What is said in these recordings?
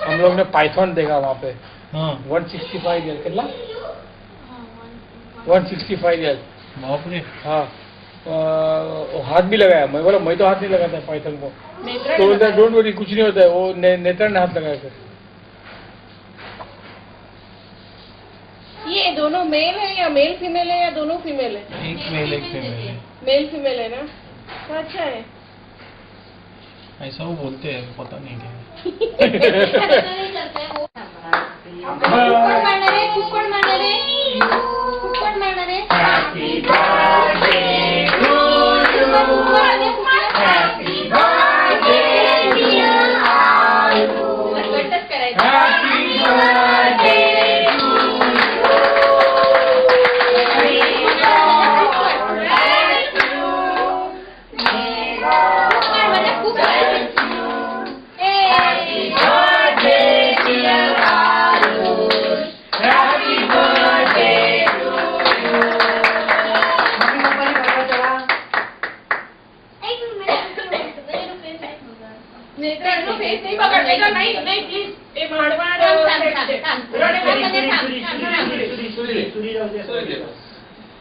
हम लोग ने पाइथन देखा वहाँ पे 165 ईयर कितना 165 ईयर बाप रे। हाँ हाथ भी लगाया मैं बोला मैं तो हाथ नहीं लगाता पाइथन को तो बोलता डोंट वरी कुछ नहीं होता है वो नेत्र ने हाथ लगाया फिर ये दोनों मेल है या मेल फीमेल है या दोनों फीमेल है एक मेल एक फीमेल है। मेल फीमेल है ना तो अच्छा है ऐसा वो बोलते हैं पता नहीं क्या कुक्कड़ मारणार आहे Happy birthday to you. Happy birthday dear Aru. Happy birthday to you. Happy birthday to you. May God bless you. Happy birthday dear Aru. Happy birthday to you. Face नहीं पकड़ने नहीं नहीं प्लीज ये मारवाड़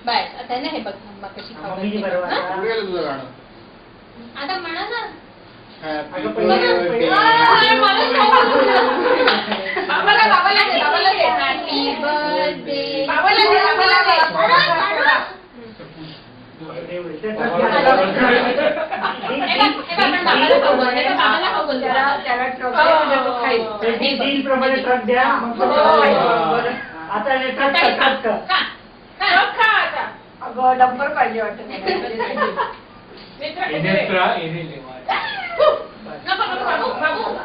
बस आता ना हे बघ मम्मा कशी आता म्हणा ना ट्रक द्या आता अगं डंपर पाहिजे वाटत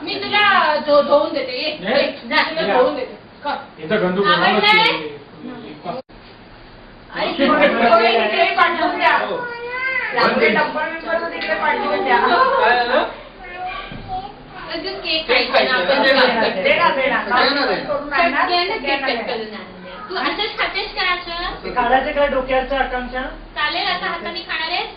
मी तुला धुवून देते धुवून देते पाठवून द्या डंपर तिकडे पाठवून द्या तू असंच खातेस करायचं काढायचं काय डोक्याचं आकांक्षा चालेल आता हाताने खाणार आहेस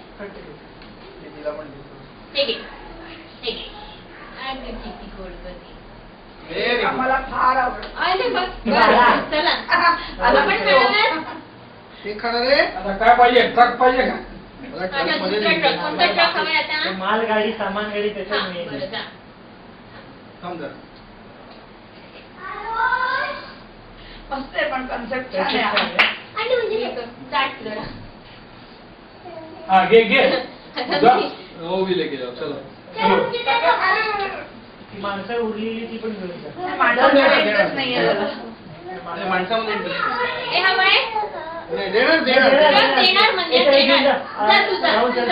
मला फार आवडत अरे बघ चला मला पण मिळालं ते खाणार आहे आता काय पाहिजे ट्रक पाहिजे का कोणता ट्रक हवाय आता मालगाडी सामान गाडी त्याच्यात बरं जा मस्त आहे पण कन्सेप्ट छान आहे आणि म्हणजे जाट जरा हाँ गे वो भी लेके जाओ चलो ती माणसं उरलेली ती पण घेऊन जा माणसामध्ये हे हवंय देणार म्हणजे देणार जा तू जा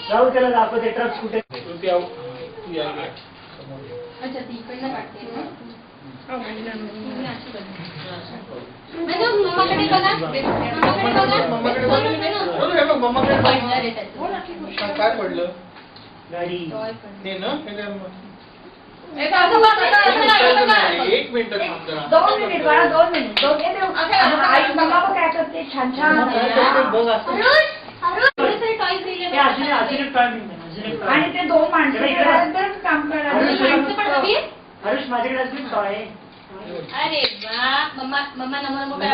राहू त्याला दाखवते ट्रक कुठे अच्छा ती इकडनं काढते ना म्हणजे मम्माकडे बघा मम्माकडे बघा काय पडलं गाडी हे ना एक मिनिट 2 मिनिट बाळा 2 मिनिट आई बघा बघ काय करते छान छान आणि ते 2 माणसं काम करणार हरीश माझ्याकडे अजून टॉय अरे वा मम्मा मम्मा नमो नमो करा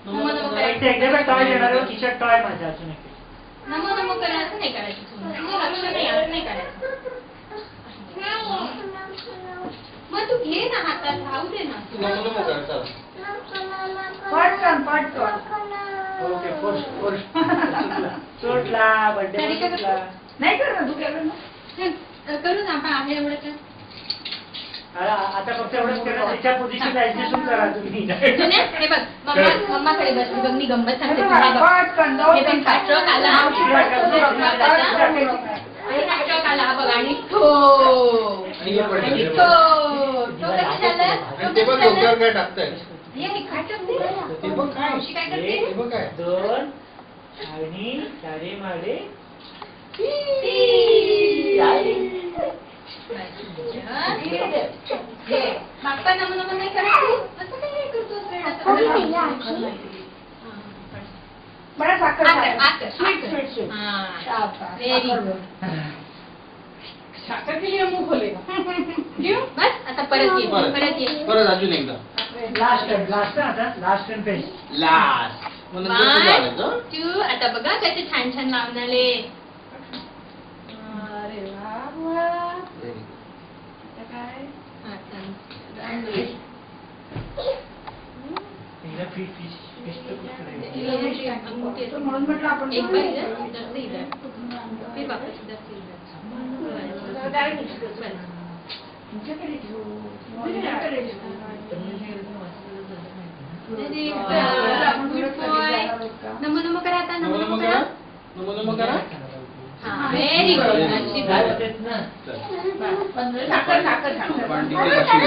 नमो नमो करा टॉय देणार टी शर्ट टॉय माझ्या अजून नमो नमो करा असं नाही करायचं लक्ष नाही असं नाही करायचं मग तू घे ना हातात राहू दे ना पटकन ओके सोडला बर्थडे नाही कर तू केलं ना करू ना आपण आहे एवढं आता फक्त एवढंच करा त्याच्या पोझिशन ऍडजस्ट करा तुम्ही हे बघ मम्माकडे बस बघ मी गंमत सांगते हे पण ट्रक आला ट्रक आला बघ आणि तो कसं झालं काय टाकताय काय करते 2 आणि 4 माडे बाप्पा नमो नमो नाही करायचं असं काय करतोस बड़ा साखर वेरी गुड साखर के लिए मुंह खोलेगा बस आता आता परत ये परत ये परत अजून एकदा लास्ट आता लास्ट अँड पेस्ट. लास्ट मग नंतर तुझं आणायचं. 1 2 आता बघा त्याचे छान छान लावून आले. अरे वा वा. Very good. आता काय हा, छान. हिला फिश ये अंगूठी आहे. म्हणून म्हटलं आपण एक बार इधर इधर से इधर फिर वापस इधर से इधर. डायरेक्ट बस. तुमच्याकडे ठेवू. तुमच्याकडे ठेवू. Very good. Good boy. Namo Namo करा आता नमो नमो करा. नमो नमो करा. हा व्हेरी गुड. काय होतेत ना चल. साखर साखर साखर पण तिथे कशी